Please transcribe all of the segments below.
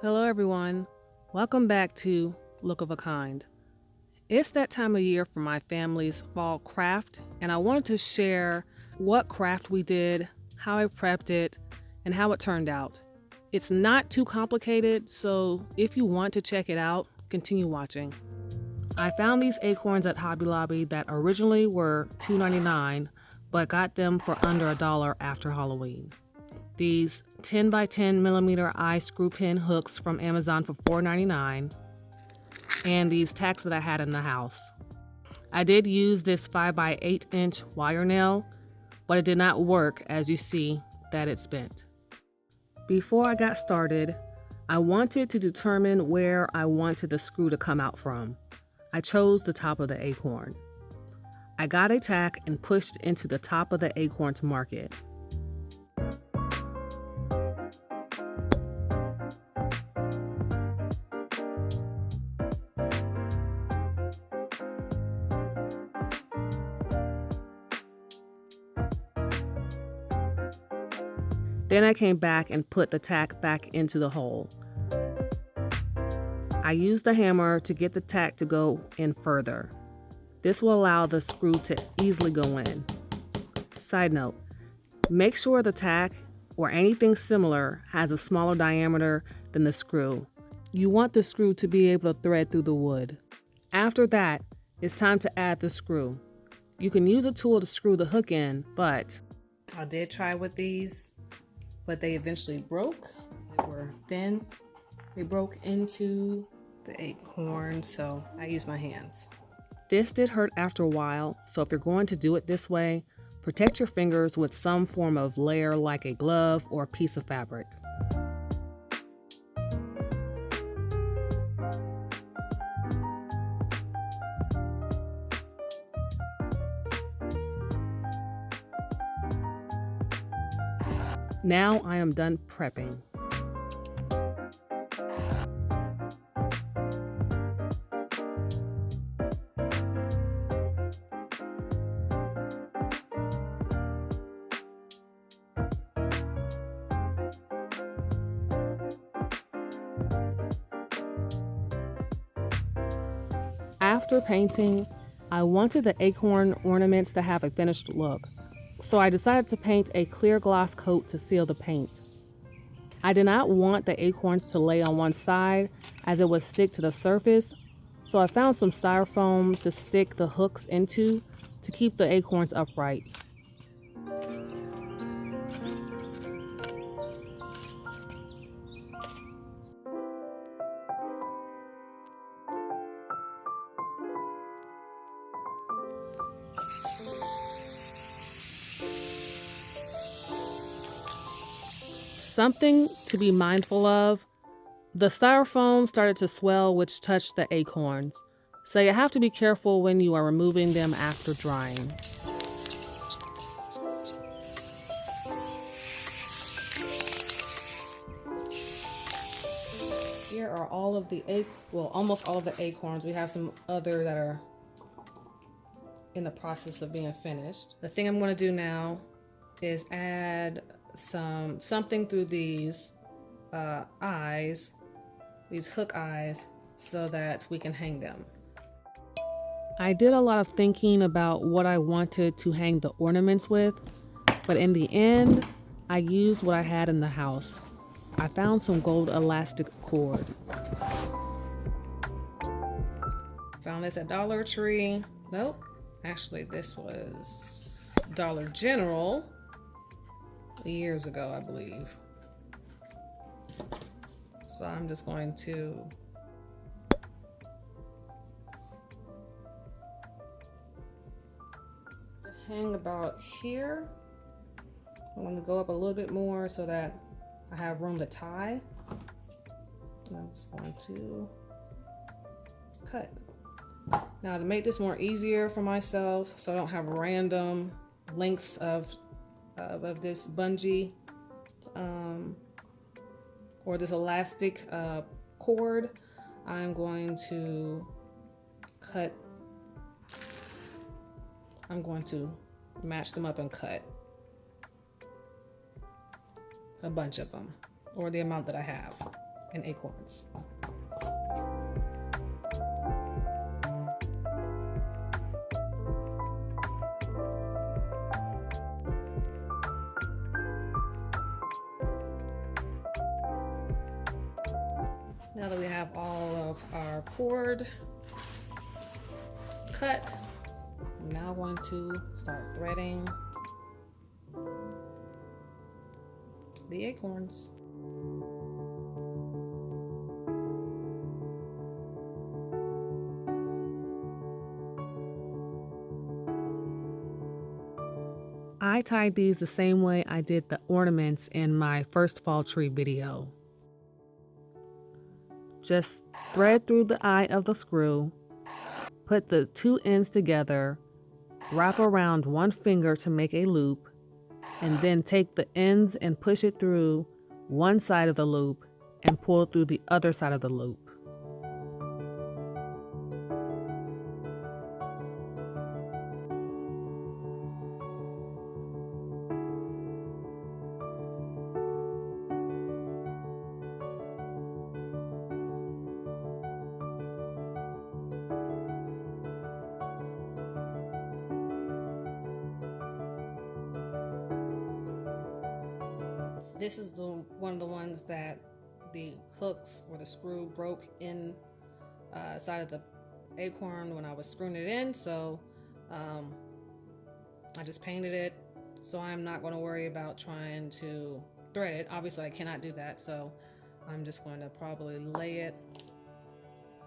Hello everyone, welcome back to Look of a Kind. It's that time of year for my family's fall craft, and I wanted to share what craft we did, how I prepped it, and how it turned out. It's not too complicated, so if you want to check it out, continue watching. I found these acorns at Hobby Lobby that originally were $2.99, but got them for under $1 after Halloween. These 10 by 10 millimeter eye screw pin hooks from Amazon for $4.99, and these tacks that I had in the house. I did use this 5 by 8 inch wire nail, but it did not work, as you see that it's bent. Before I got started, I wanted to determine where I wanted the screw to come out from. I chose the top of the acorn. I got a tack and pushed into the top of the acorn to mark it. Then I came back and put the tack back into the hole. I used the hammer to get the tack to go in further. This will allow the screw to easily go in. Side note, make sure the tack or anything similar has a smaller diameter than the screw. You want the screw to be able to thread through the wood. After that, it's time to add the screw. You can use a tool to screw the hook in, but I did try with these, but they eventually broke. They were thin. They broke into the acorn, so I used my hands. This did hurt after a while, so if you're going to do it this way, protect your fingers with some form of layer like a glove or a piece of fabric. Now I am done prepping. After painting, I wanted the acorn ornaments to have a finished look, so I decided to paint a clear gloss coat to seal the paint. I did not want the acorns to lay on one side as it would stick to the surface, so I found some styrofoam to stick the hooks into to keep the acorns upright. Something to be mindful of, the styrofoam started to swell, which touched the acorns, so you have to be careful when you are removing them after drying. Here are all of the almost all of the acorns. We have some other that are in the process of being finished. The thing I'm going to do now is add something through these eyes, these hook eyes, so that we can hang them. I did a lot of thinking about what I wanted to hang the ornaments with, but in the end, I used what I had in the house. I found some gold elastic cord. Found this at Dollar Tree. Nope, actually this was Dollar General years ago, I believe. So I'm just going to hang about here. I'm going to go up a little bit more so that I have room to tie. And I'm just going to cut. Now, to make this more easier for myself, so I don't have random lengths of this bungee or this elastic cord, I'm going to match them up and cut a bunch of them, or the amount that I have. and acorns. Now that we have all of our cord cut, I'm now going to start threading the acorns. I tied these the same way I did the ornaments in my first fall tree video. Just thread through the eye of the screw, put the two ends together, wrap around one finger to make a loop, and then take the ends and push it through one side of the loop and pull through the other side of the loop. This is one of the ones that the hooks or the screw broke in side of the acorn when I was screwing it in, so I just painted it. So I'm not going to worry about trying to thread it. Obviously I cannot do that, so I'm just going to probably lay it.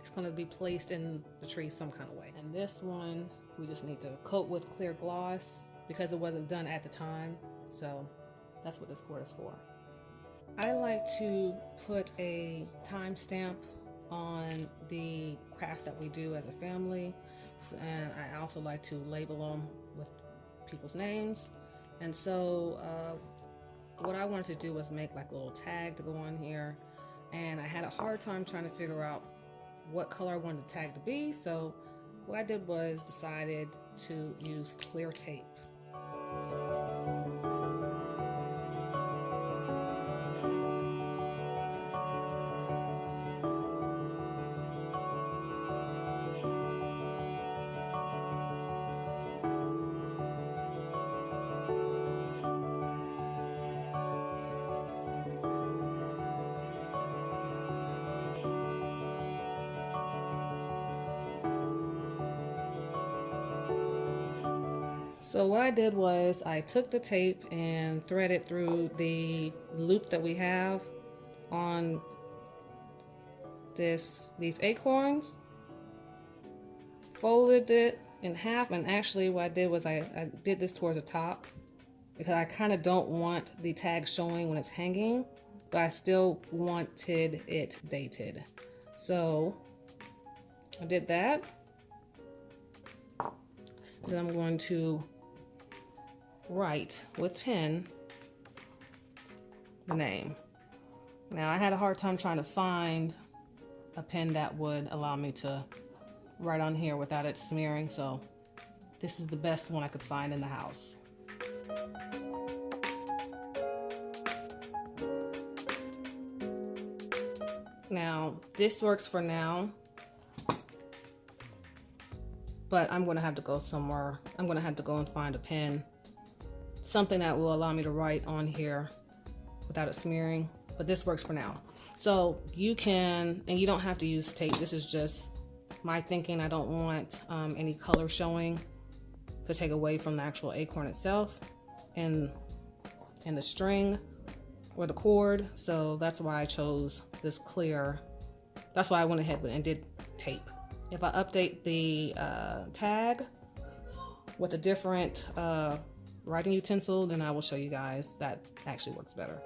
It's going to be placed in the tree some kind of way. And this one we just need to coat with clear gloss because it wasn't done at the time, so that's what this cord is for. I like to put a timestamp on the crafts that we do as a family, and I also like to label them with people's names. And so what I wanted to do was make like a little tag to go on here, and I had a hard time trying to figure out what color I wanted the tag to be, so what I did was decided to use clear tape. So what I did was I took the tape and threaded through the loop that we have on these acorns, folded it in half, and actually what I did was I did this towards the top because I kind of don't want the tag showing when it's hanging, but I still wanted it dated. So I did that. Then I'm going to write with pen the name. Now I had a hard time trying to find a pen that would allow me to write on here without it smearing, so this is the best one I could find in the house. Now this works for now, but I'm gonna have to go somewhere. I'm gonna have to go and find a pen, something that will allow me to write on here without it smearing, but this works for now. So you can, and you don't have to use tape. This is just my thinking. I don't want any color showing to take away from the actual acorn itself and the string or the cord. So that's why I chose this clear. That's why I went ahead and did tape. If I update the tag with a different writing utensil, then I will show you guys that actually works better.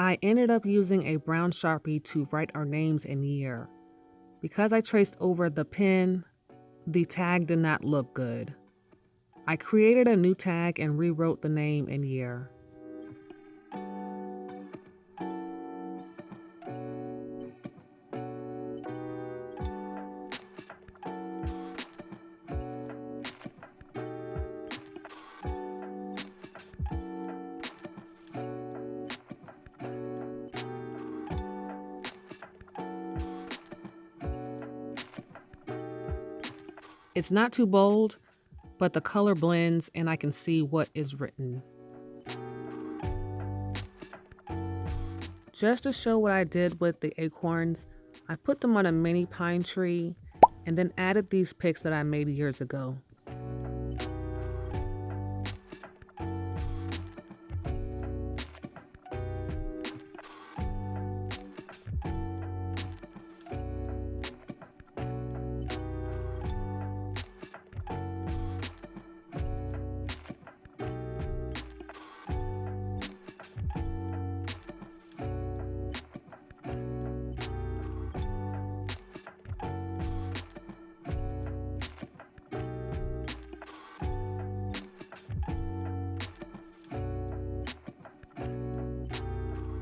I ended up using a brown Sharpie to write our names and year. Because I traced over the pen, the tag did not look good. I created a new tag and rewrote the name and year. It's not too bold, but the color blends and I can see what is written. Just to show what I did with the acorns, I put them on a mini pine tree and then added these picks that I made years ago.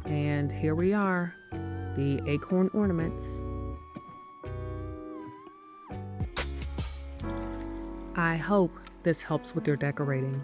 And here we are, the acorn ornaments. I hope this helps with your decorating.